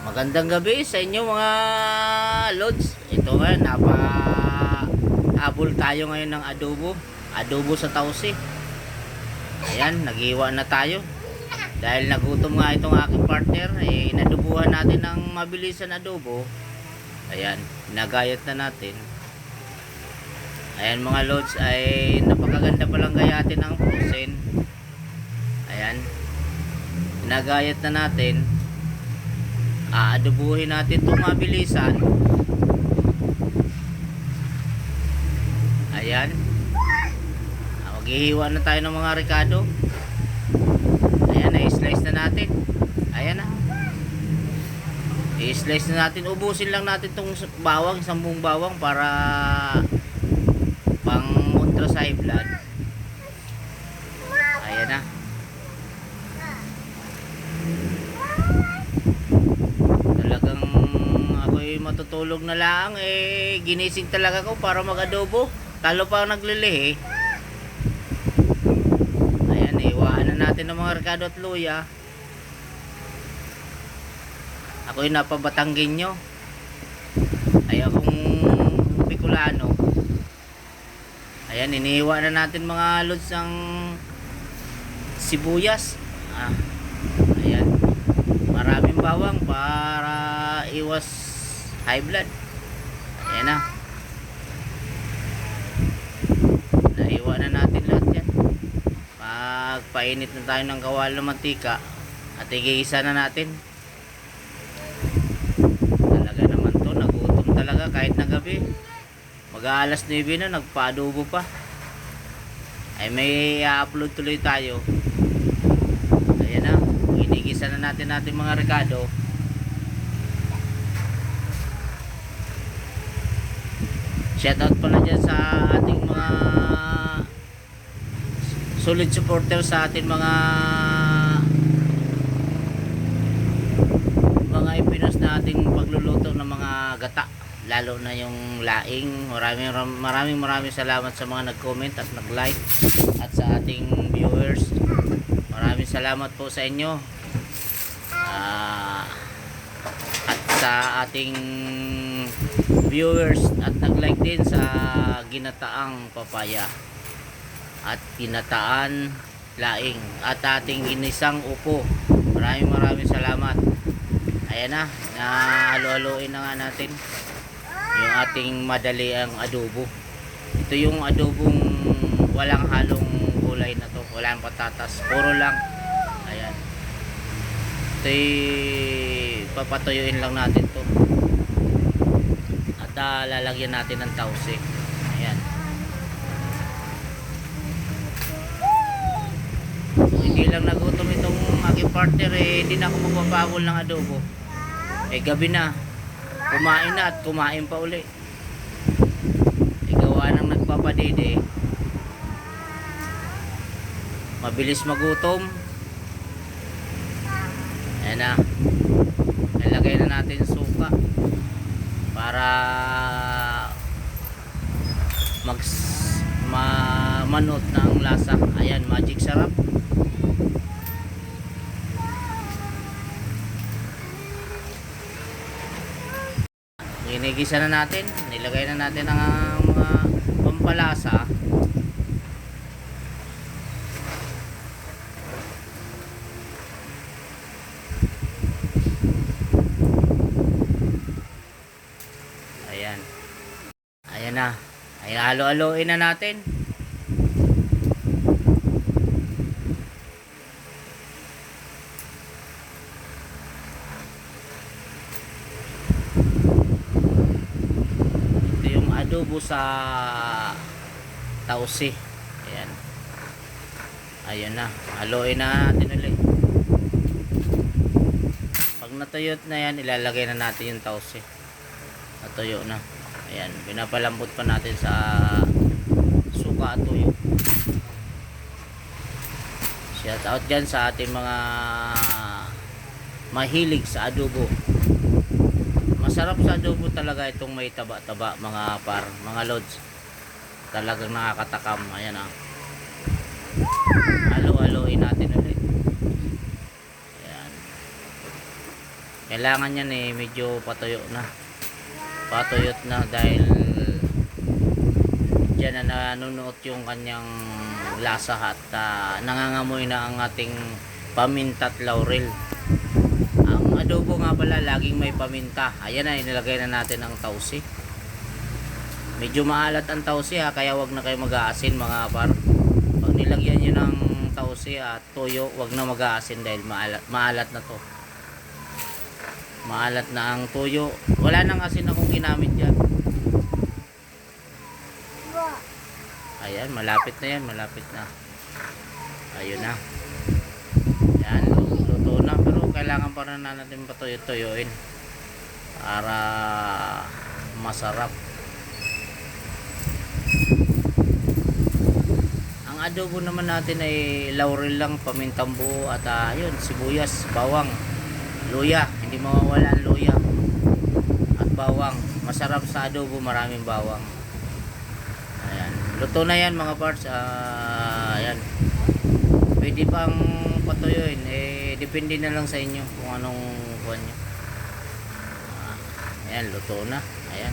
Magandang gabi sa inyo mga lods. Ito nga, habol tayo ngayon ng adobo. Adobo sa tausi. Ayan, naghiwa na tayo. Dahil nagutom nga itong aking partner, inadubuhan natin ng mabilisan adobo. Ayan, nagayat na natin. Ayan mga lods, ay napakaganda palang gayatin ng frozen. Ayan, nagayat na natin. Aadobuhin natin itong mabilisan. Ayan, maghihiwa na tayo ng mga ricado. Ayan, i-slice na natin. Ayan na, i-slice na natin. Ubusin lang natin itong bawang, 10 bawang para pang ultra sa high blood. Ayan na. Talagang ako'y matutulog na lang, ginising talaga ko para mag-adobo. Talo pa naglilihi. Ayan, iwaan na natin ng mga ricado at luya. Ako'y napabatanggenyo. Ay akong Bicolano. Ayan, iniiwa na natin mga lods ng sibuyas. Ayan, maraming bawang para iwas high blood. Ayan na, naiwa na natin lahat yan. Pagpainit na tayo ng kawali ng mantika at igigisa na natin. Talaga naman to, nagutom talaga kahit na gabi. Mag-aalas 9 na, nagpa-adobo pa. Ay may i-upload tuloy tayo. Ayan na, inigisa na natin mga ricado. Shoutout pala dyan sa ating mga solid supporter, sa ating mga ipinos na ating pagluluto ng mga gata, lalo na yung laing. Maraming salamat sa mga nag-comment at nag-like, at sa ating viewers, maraming salamat po sa inyo. At sa ating viewers at nag-like din sa ginataang papaya at ginataan laing at ating ginisang upo. Maraming salamat. Ayan na, halo-haloin na nga natin yung ating madaliang adobo. Ito yung adobong walang halong gulay na to, walang patatas, puro lang. Ayan, ito'y papatuyuin lang natin to at lalagyan natin ng tausi. Ayan, hindi lang nagutom itong aking partner, hindi na ako magpapabol ng adobo. Gabi na, kumain na at kumain pa uli. Gawa ng nagpapadede, mabilis magutom. Ayan na, ilagay na natin suka para manot ng lasa. Ayan, magic sarap. Ginigisa na natin, nilagay na natin ang mga pampalasa. Ayan, ayan na, ay halo-haloin na natin. Adobo sa tausi. Ayan, ayan na, haluin na natin ulit. Pag natuyot na yan, ilalagay na natin yung tausi. Natuyo na. Ayan, pinapalambot pa natin sa suka at tuyo. Shout out dyan sa ating mga mahilig sa adobo. Masarap sa adobo talaga itong may taba-taba, mga lods. Talagang nakakatakam. Ayan na, halo-haloin natin ulit. Ayan, Kailangan yan medyo patuyo na. Patuyot na dahil dyan na nanunuot yung kanyang lasa at nangangamoy na ang ating paminta at laurel. Ang adobo nga pala laging may paminta. Ayan na, inilagay na natin ang tausi. Medyo maalat ang tausi kaya wag na kayo mag-aasin mga par. Pag nilagyan nyo ng tausi at toyo, wag na mag-aasin dahil maalat na to. Maalat na ang toyo. Wala nang asin akong ginamit dyan. Ayan, malapit na yan, malapit na. Ayun na. Ayan, luto na. Pero kailangan pa rin na natin patuyo-tuyuin para masarap. Ang adobo naman natin ay laurel lang, pamintang buo at ayun, sibuyas, bawang, luya. Hindi mawawala ang luya at bawang. Masarap sa adobo, maraming bawang. Ayan, luto na yan mga parts. Ayan, pwede pang patuyuin, depende na lang sa inyo kung anong kuha nyo. Ayan, luto na. Ayan.